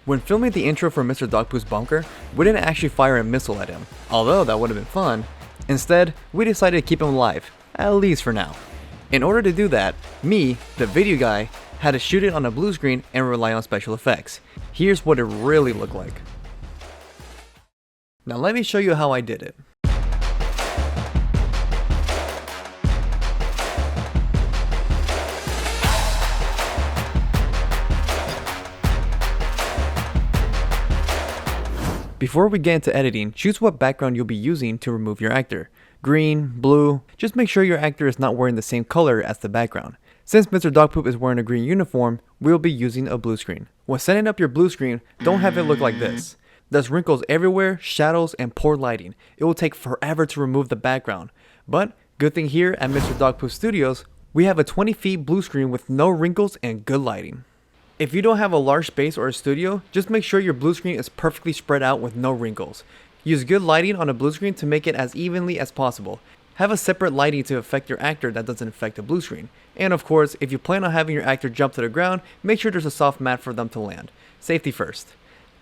When filming the intro for Mr. Dogpoo's bunker, we didn't actually fire a missile at him, although that would have been fun. Instead, we decided to keep him alive, at least for now. In order to do that, me, the video guy, had to shoot it on a blue screen and rely on special effects. Here's what it really looked like. Now let me show you how I did it. Before we get into editing, choose what background you'll be using to remove your actor. Green, blue, just make sure your actor is not wearing the same color as the background. Since Mr. Dogpoop is wearing a green uniform, we'll be using a blue screen. When setting up your blue screen, don't have it look like this. There's wrinkles everywhere, shadows, and poor lighting. It will take forever to remove the background. But, good thing here at Mr. Dogpoop Studios, we have a 20 feet blue screen with no wrinkles and good lighting. If you don't have a large space or a studio, just make sure your blue screen is perfectly spread out with no wrinkles. Use good lighting on a blue screen to make it as evenly as possible. Have a separate lighting to affect your actor that doesn't affect the blue screen. And of course, if you plan on having your actor jump to the ground, make sure there's a soft mat for them to land. Safety first.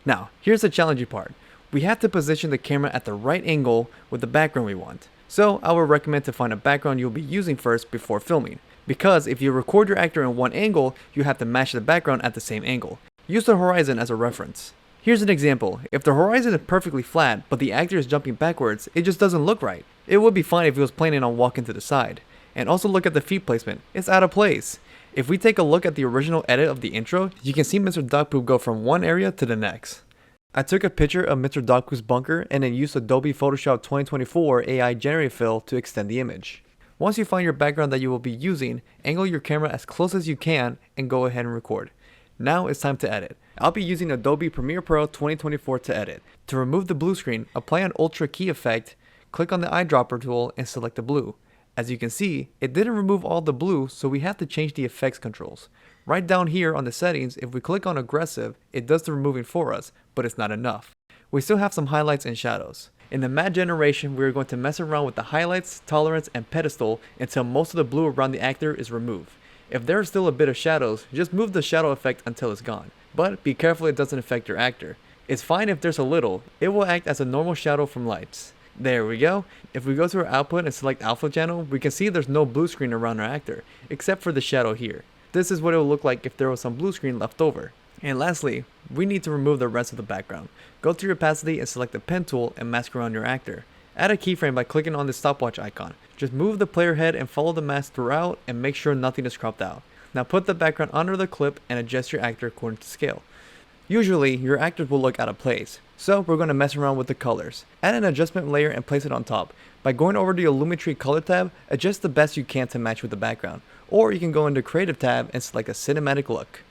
Now, here's the challenging part. We have to position the camera at the right angle with the background we want. So I would recommend to find a background you'll be using first before filming. Because if you record your actor in one angle, you have to match the background at the same angle. Use the horizon as a reference. Here's an example. If the horizon is perfectly flat, but the actor is jumping backwards, it just doesn't look right. It would be fine if he was planning on walking to the side. And also look at the feet placement. It's out of place. If we take a look at the original edit of the intro, you can see Mr. Dogpoop go from one area to the next. I took a picture of Mr. Dogpoop's bunker and then used Adobe Photoshop 2024 AI Generate Fill to extend the image. Once you find your background that you will be using, angle your camera as close as you can and go ahead and record. Now it's time to edit. I'll be using Adobe Premiere Pro 2024 to edit. To remove the blue screen, apply an Ultra Key effect, click on the eyedropper tool and select the blue. As you can see, it didn't remove all the blue, so we have to change the effects controls. Right down here on the settings, if we click on aggressive, it does the removing for us, but it's not enough. We still have some highlights and shadows. In the matte generation, we are going to mess around with the highlights, tolerance, and pedestal until most of the blue around the actor is removed. If there is still a bit of shadows, just move the shadow effect until it's gone. But be careful it doesn't affect your actor. It's fine if there's a little, it will act as a normal shadow from lights. There we go. If we go to our output and select alpha channel, we can see there's no blue screen around our actor, except for the shadow here. This is what it will look like if there was some blue screen left over. And lastly, we need to remove the rest of the background. Go to your opacity and select the pen tool and mask around your actor. Add a keyframe by clicking on the stopwatch icon. Just move the player head and follow the mask throughout and make sure nothing is cropped out. Now put the background under the clip and adjust your actor according to scale. Usually, your actors will look out of place, so we're going to mess around with the colors. Add an adjustment layer and place it on top. By going over to the Illuminate color tab, adjust the best you can to match with the background. Or you can go into Creative tab and select a cinematic look.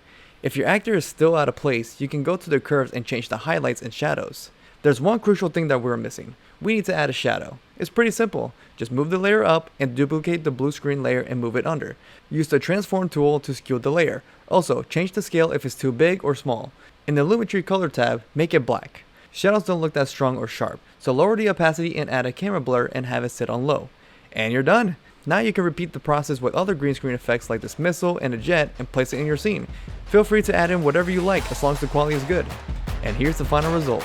If your actor is still out of place, you can go to the curves and change the highlights and shadows. There's one crucial thing that we're missing. We need to add a shadow. It's pretty simple. Just move the layer up and duplicate the blue screen layer and move it under. Use the transform tool to skew the layer. Also, change the scale if it's too big or small. In the Illuminate color tab, make it black. Shadows don't look that strong or sharp, so lower the opacity and add a camera blur and have it sit on low. And you're done! Now you can repeat the process with other green screen effects like this missile and a jet and place it in your scene. Feel free to add in whatever you like as long as the quality is good. And here's the final result.